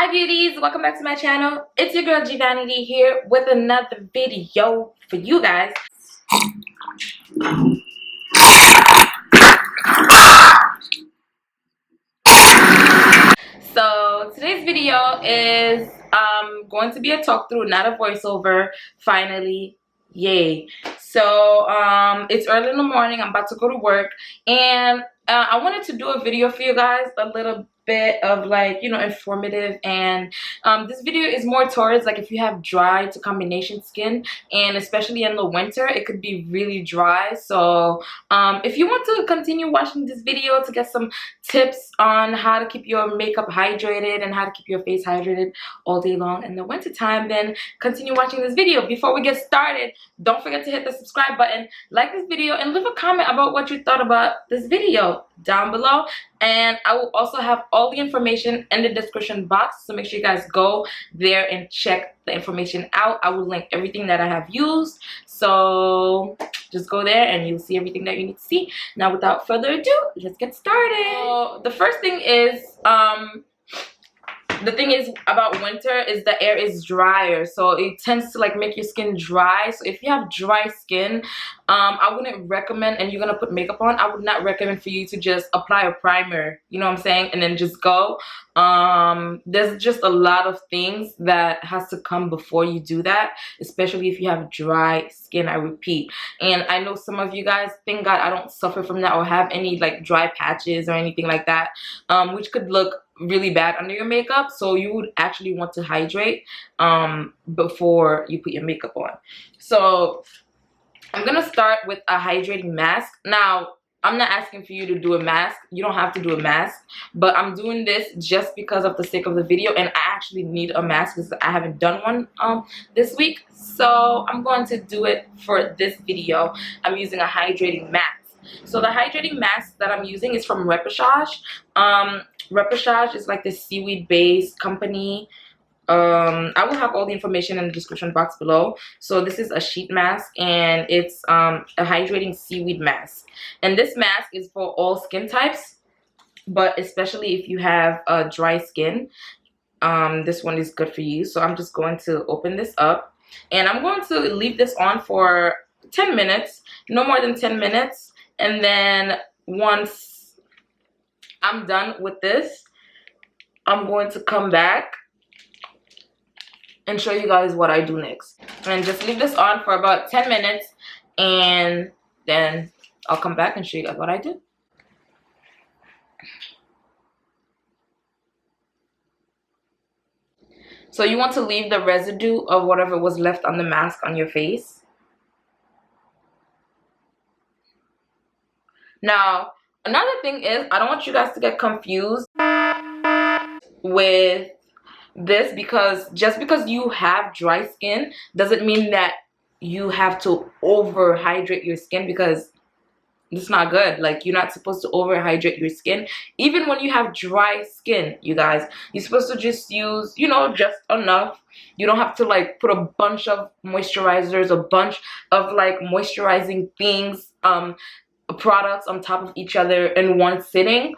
Hi beauties, welcome back to my channel. It's your girl Vanity here with another video for you guys. So today's video is going to be a talk through, not a voiceover. Finally, yay. So it's early in the morning. I'm about to go to work, and I wanted to do a video for you guys, a little bit of, like, you know, informative. And this video is more towards, like, if you have dry to combination skin, and especially in the winter it could be really dry. So if you want to continue watching this video to get some tips on how to keep your makeup hydrated and how to keep your face hydrated all day long in the winter time, then continue watching this video. Before we get started, don't forget to hit the subscribe button, like this video, and leave a comment about what you thought about this video down below. And I will also have all the information in the description box, so make sure you guys go there and check the information out. I will link everything that I have used, so just go there and you'll see everything that you need to see. Now, without further ado, let's get started. So the first thing is the thing is about winter is the air is drier, so it tends to, like, make your skin dry. So if you have dry skin, I wouldn't recommend, and you're gonna put makeup on, I would not recommend for you to just apply a primer, you know what I'm saying, and then just go. There's just a lot of things that has to come before you do that, especially if you have dry skin, I repeat. And I know some of you guys, thank God I don't suffer from that or have any, like, dry patches or anything like that, which could look really bad under your makeup. So you would actually want to hydrate before you put your makeup on. So I'm gonna start with a hydrating mask. Now, I'm not asking for you to do a mask. You don't have to do a mask, but I'm doing this just because of the sake of the video, and I actually need a mask because I haven't done one this week. So I'm going to do it for this video. I'm using a hydrating mask. So the hydrating mask that I'm using is from Reposage. Reposage is like this seaweed based company. I will have all the information in the description box below. So this is a sheet mask, and it's a hydrating seaweed mask. And this mask is for all skin types, but especially if you have dry skin, this one is good for you. So I'm just going to open this up, and I'm going to leave this on for 10 minutes, no more than 10 minutes. And then once I'm done with this, I'm going to come back and show you guys what I do next. And just leave this on for about 10 minutes, and then I'll come back and show you guys what I do. So you want to leave the residue of whatever was left on the mask on your face. Now, another thing is, I don't want you guys to get confused with this, because just because you have dry skin doesn't mean that you have to over hydrate your skin, because it's not good. Like, you're not supposed to over hydrate your skin. Even when you have dry skin, you guys, you're supposed to just use, you know, just enough. You don't have to, like, put a bunch of moisturizers, a bunch of, like, moisturizing things, products on top of each other in one sitting.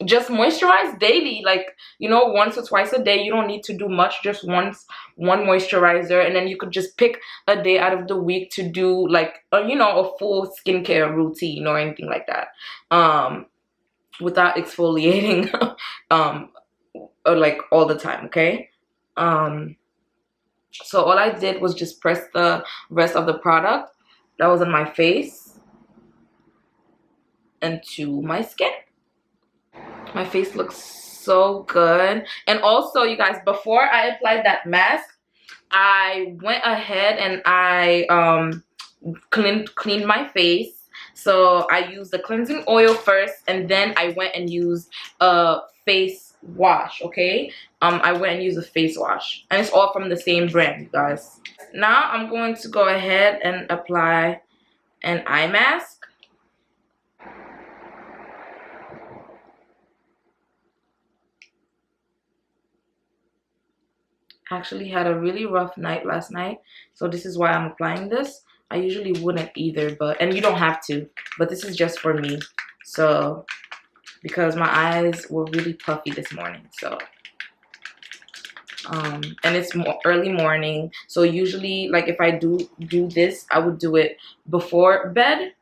Just moisturize daily, like, you know, once or twice a day. You don't need to do much, just one moisturizer, and then you could just pick a day out of the week to do, like, you know, a full skincare routine or anything like that, without exfoliating like all the time. Okay. So all I did was just press the rest of the product that was on my face into my skin. My face looks so good. And also, you guys, before I applied that mask, I went ahead and I cleaned my face. So I used the cleansing oil first, and then I went and used a face wash. Okay, I went and used a face wash, and it's all from the same brand, you guys. Now I'm going to go ahead and apply an eye mask. Actually had a really rough night last night, so this is why I'm applying this. I usually wouldn't either, but, and you don't have to, but this is just for me. So because my eyes were really puffy this morning, so and it's early morning, so usually like if I do this, I would do it before bed,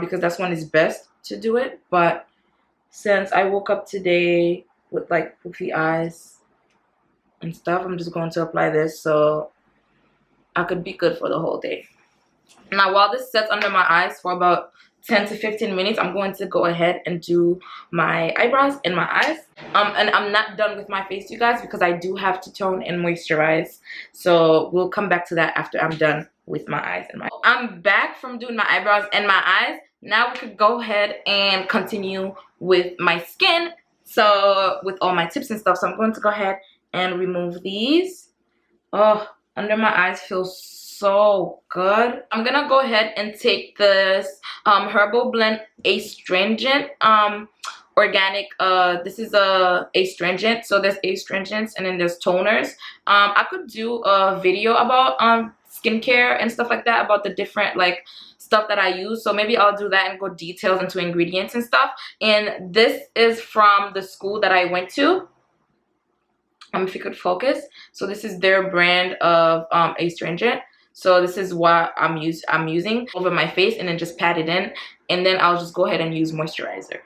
because that's when it's best to do it. But since I woke up today with like poofy eyes and stuff, I'm just going to apply this so I could be good for the whole day. Now while this sets under my eyes for about 10 to 15 minutes, I'm going to go ahead and do my eyebrows and my eyes. And I'm not done with my face, you guys, because I do have to tone and moisturize. So we'll come back to that after I'm done with my eyes and my... I'm back from doing my eyebrows and my eyes. Now we could go ahead and continue with my skin. So with all my tips and stuff. So I'm going to go ahead and remove these. Oh, under my eyes feels so good. I'm gonna go ahead and take this Herbal Blend Astringent organic. This is a astringent. So there's astringents and then there's toners. I could do a video about skincare and stuff like that, about the different like stuff that I use. So maybe I'll do that and go details into ingredients and stuff. And this is from the school that I went to. If you could focus. So this is their brand of astringent. So this is what I'm using over my face, and then just pat it in, and then I'll just go ahead and use moisturizer.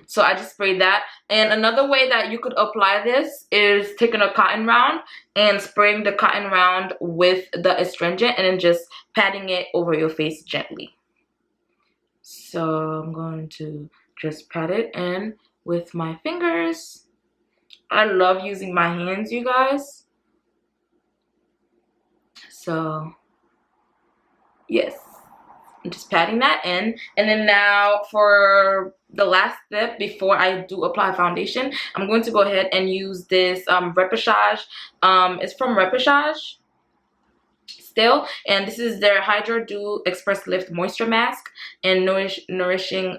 So I just sprayed that. And another way that you could apply this is taking a cotton round and spraying the cotton round with the astringent and then just patting it over your face gently. So I'm going to just pat it in with my fingers. I love using my hands, you guys. So yes, I'm just patting that in. And then now for the last step before I do apply foundation, I'm going to go ahead and use this Repoussage. It's from Repoussage still, and this is their Hydra Dew Express Lift Moisture Mask and Nourishing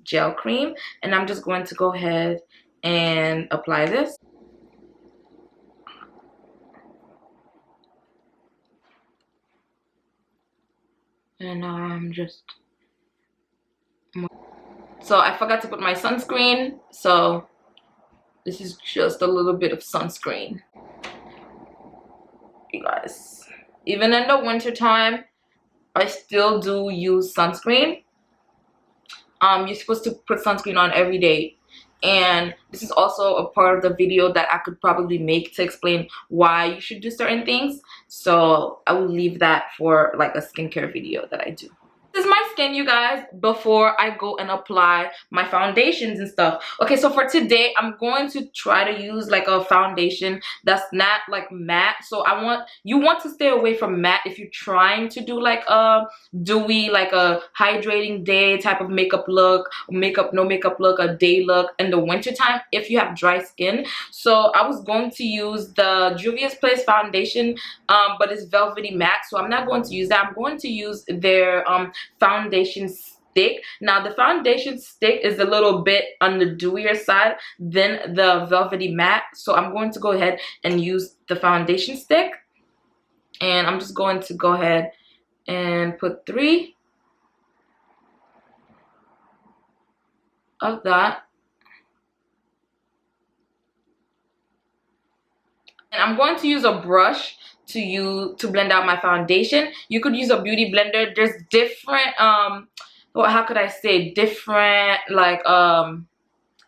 Gel Cream. And I'm just going to go ahead and apply this. And now I'm just... So I forgot to put my sunscreen, so this is just a little bit of sunscreen. You guys, even in the winter time, I still do use sunscreen. You're supposed to put sunscreen on every day. And this is also a part of the video that I could probably make to explain why you should do certain things. So I will leave that for like a skincare video that I do. This is my skin, you guys, before I go and apply my foundations and stuff. Okay, so for today, I'm going to try to use like a foundation that's not like matte. So you want to stay away from matte if you're trying to do like a dewy, like a hydrating day type of makeup look, no makeup look, a day look in the winter time if you have dry skin. So I was going to use the Juvia's Place foundation, but it's velvety matte, so I'm not going to use that. I'm going to use their foundation stick. Now the foundation stick is a little bit on the dewier side than the velvety matte, so I'm going to go ahead and use the foundation stick, and I'm just going to go ahead and put 3 of that. And I'm going to use a brush to blend out my foundation. You could use a beauty blender. There's different how could I say, different like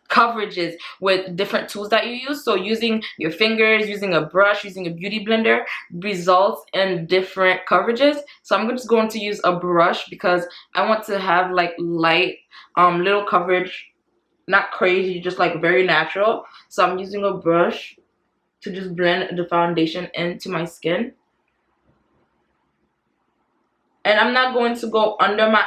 coverages with different tools that you use. So using your fingers, using a brush, using a beauty blender results in different coverages. So I'm just going to use a brush because I want to have like light little coverage, not crazy, just like very natural. So I'm using a brush to just blend the foundation into my skin. And I'm not going to go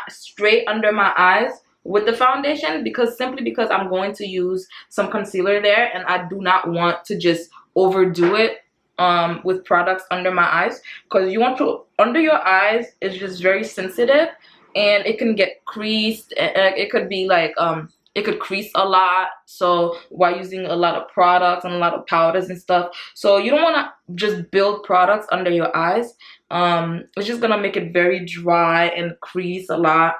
straight under my eyes with the foundation, simply because I'm going to use some concealer there, and I do not want to just overdo it with products under my eyes, because you want to, under your eyes is just very sensitive and it can get creased. It could be like it could crease a lot, so while using a lot of products and a lot of powders and stuff. So you don't want to just build products under your eyes. It's just gonna make it very dry and crease a lot.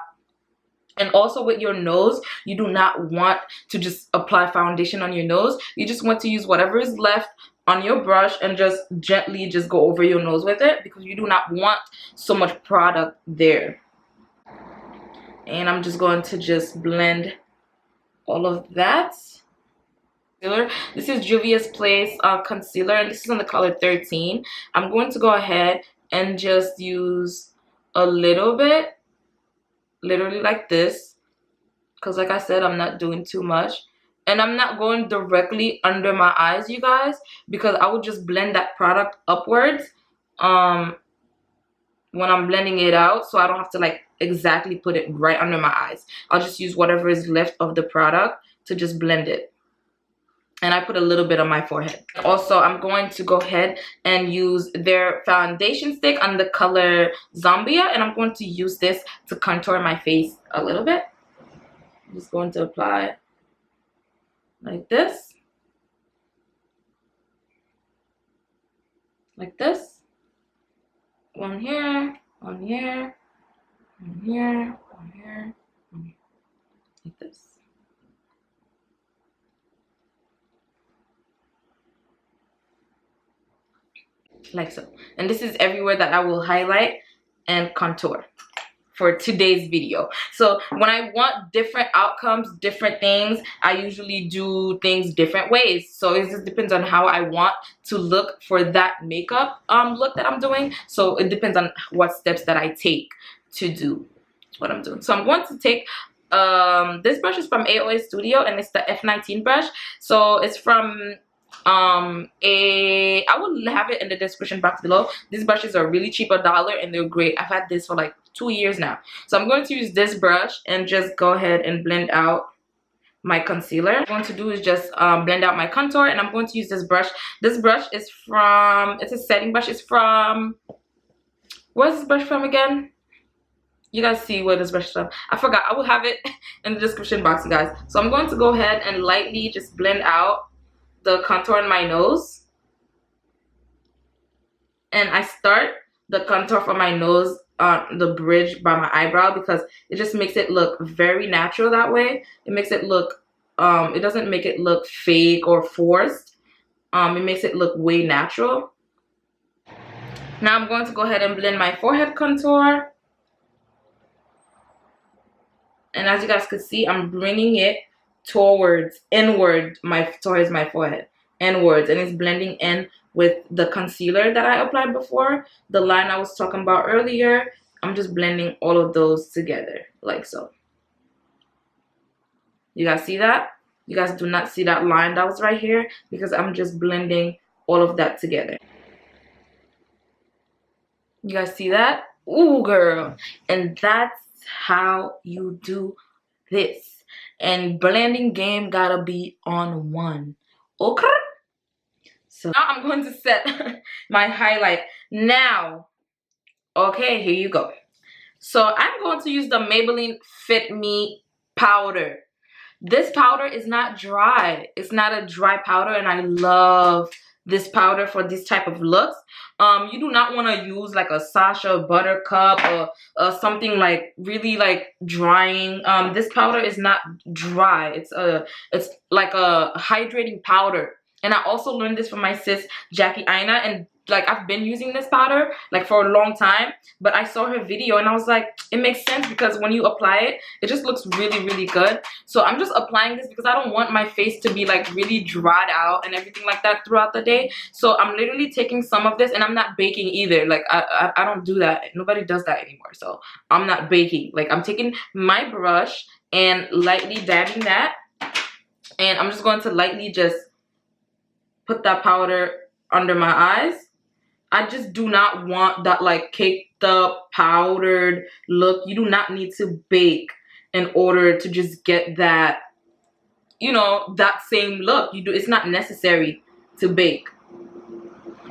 And also with your nose, you do not want to just apply foundation on your nose. You just want to use whatever is left on your brush and just gently just go over your nose with it, because you do not want so much product there. And I'm just going to just blend all of that. This is Juvia's Place concealer, and this is in the color 13. I'm going to go ahead and just use a little bit, literally like this, because like I said, I'm not doing too much. And I'm not going directly under my eyes, you guys, because I would just blend that product upwards when I'm blending it out, so I don't have to like exactly put it right under my eyes. I'll just use whatever is left of the product to just blend it. And I put a little bit on my forehead. Also, I'm going to go ahead and use their foundation stick on the color Zambia, and I'm going to use this to contour my face a little bit. I'm just going to apply like this. Like this. One here, one here, one here, one here, one here. Like this. Like so. And this is everywhere that I will highlight and contour for today's video. So when I want different outcomes, different things, I usually do things different ways. So it just depends on how I want to look for that makeup look that I'm doing. So it depends on what steps that I take to do what I'm doing. So I'm going to take this brush is from AOA Studio, and it's the F19 brush. So it's from I will have it in the description box below. These brushes are really cheap, $1, and they're great. I've had this for like 2 years now. So I'm going to use this brush and just go ahead and blend out my concealer. What I'm going to do is just blend out my contour, and I'm going to use this brush. This brush is from, it's a setting brush. It's from, where's this brush from again? You guys see where this brush is from. I forgot. I will have it in the description box, you guys. So I'm going to go ahead and lightly just blend out the contour on my nose. And I start the contour for my nose on the bridge by my eyebrow, because it just makes it look very natural that way. It makes it look, it doesn't make it look fake or forced. It makes it look way natural. Now I'm going to go ahead and blend my forehead contour. And as you guys can see, I'm bringing it towards towards my forehead, inwards, and it's blending in with the concealer that I applied before, the line I was talking about earlier. I'm just blending all of those together like so. You guys see that? You guys do not see that line that was right here, because I'm just blending all of that together. You guys see that? Ooh, girl. And that's how you do this. And blending game gotta be on one. Okay? So now I'm going to set my highlight. Now, okay, here you go. So I'm going to use the Maybelline Fit Me powder. This powder is not dry. It's not a dry powder, and I love this powder for this type of looks. You do not want to use like a Sasha Buttercup or something like really like drying. This powder is not dry. It's like a hydrating powder. And I also learned this from my sis Jackie Aina, and like I've been using this powder like for a long time, but I saw her video and I was like, it makes sense, because when you apply it, it just looks really, really good. So I'm just applying this because I don't want my face to be like really dried out and everything like that throughout the day. So I'm literally taking some of this, and I'm not baking either. Like I don't do that. Nobody does that anymore. So I'm not baking. Like I'm taking my brush and lightly dabbing that, and I'm just going to lightly just put that powder under my eyes. I just do not want that like caked up powdered look. You do not need to bake in order to just get that, you know, that same look. It's not necessary to bake.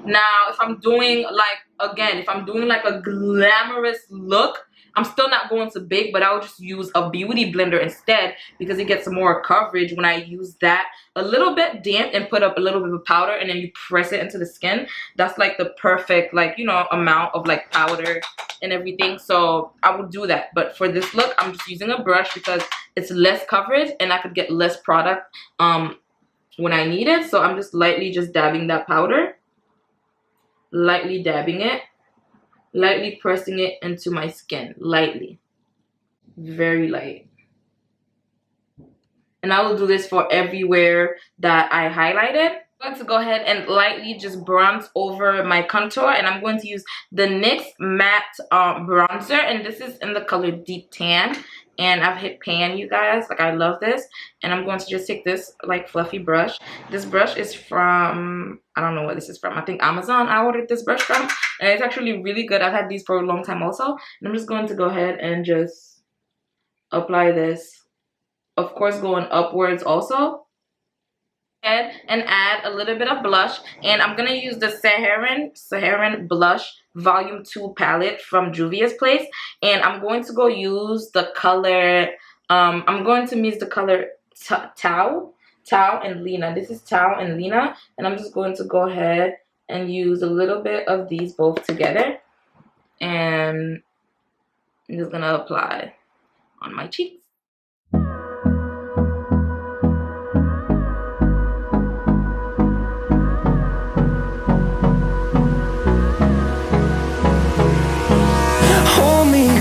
Now if I'm doing like, again, if I'm doing like a glamorous look, I'm still not going to bake, but I'll just use a beauty blender instead because it gets more coverage when I use that. A little bit damp and put up a little bit of powder, and then you press it into the skin. That's like the perfect, like, you know, amount of like powder and everything. So I will do that. But for this look, I'm just using a brush because it's less coverage and I could get less product when I need it. So I'm just lightly just dabbing that powder, lightly dabbing it, lightly pressing it into my skin, lightly, very light. And I will do this for everywhere that I highlighted. I'm going to go ahead and lightly just bronze over my contour, and I'm going to use the NYX matte bronzer, and this is in the color Deep Tan. And I've hit pan, you guys, like I love this. And I'm going to just take this like fluffy brush. This brush is from, I don't know what this is from, I think Amazon I ordered this brush from, and it's actually really good. I've had these for a long time also. And I'm just going to go ahead and just apply this, of course going upwards also, and add a little bit of blush. And I'm gonna use the Saharan blush volume 2 palette from Juvia's place, and I'm going to go use the color I'm going to use the color Tau and Lena. This is Tau and Lena, and I'm just going to go ahead and use a little bit of these both together, and I'm just gonna apply on my cheeks.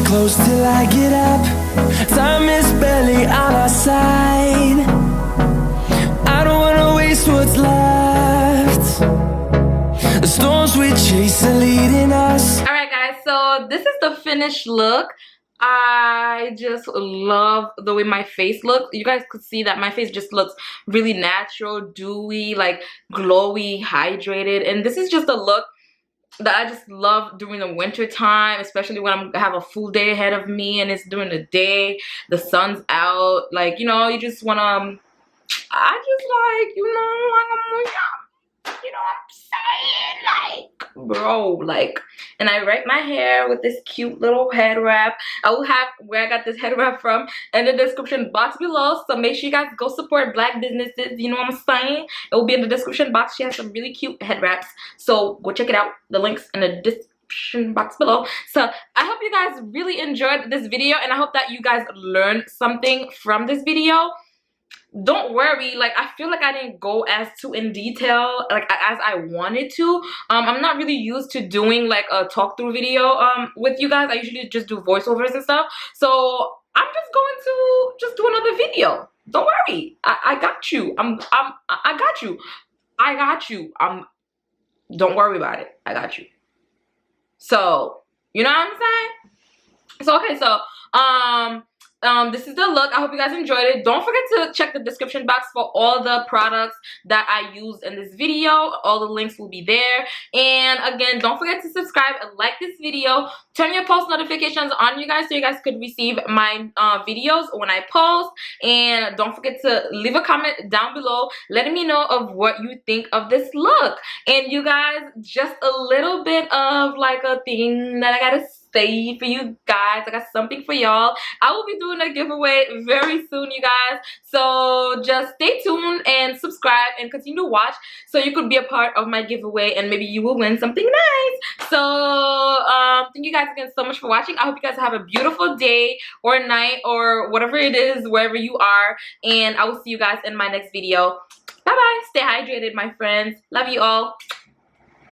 Close till I get up. Time is barely on our side. I don't wanna waste what's left. The storms we chase are leading us. Alright guys, so this is the finished look. I just love the way my face looks. You guys could see that my face just looks really natural, dewy, like glowy, hydrated. And this is just a look that I just love during the winter time, especially when I have a full day ahead of me and it's during the day, the sun's out, like, you know, you just want to, I just like, you know, like, you know what I'm saying, like, bro, like, and I wrap my hair with this cute little head wrap. I will have where I got this head wrap from in the description box below, so make sure you guys go support black businesses, you know what I'm saying. It will be in the description box. She has some really cute head wraps, so go check it out. The links in the description box below. So I hope you guys really enjoyed this video, and I hope that you guys learned something from this video. Don't worry, like, I feel like I didn't go as too in detail like as I wanted to. I'm not really used to doing like a talk through video with you guys. I usually just do voiceovers and stuff, so I'm just going to just do another video. Don't worry, I got you. I got you. I got you. Don't worry about it. I got you. So you know what I'm saying? So okay, so this is the look. I hope you guys enjoyed it. Don't forget to check the description box for all the products that I used in this video. All the links will be there. And again, don't forget to subscribe and like this video. Turn your post notifications on, you guys, so you guys could receive my videos when I post. And don't forget to leave a comment down below letting me know of what you think of this look. And you guys, just a little bit of like a thing that I gotta say for you guys. I got something for y'all. I will be doing a giveaway very soon, you guys, so just stay tuned and subscribe and continue to watch so you could be a part of my giveaway and maybe you will win something nice. So thank you guys again so much for watching. I hope you guys have a beautiful day or night or whatever it is wherever you are, and I will see you guys in my next video. Bye bye. Stay hydrated, my friends. Love you all.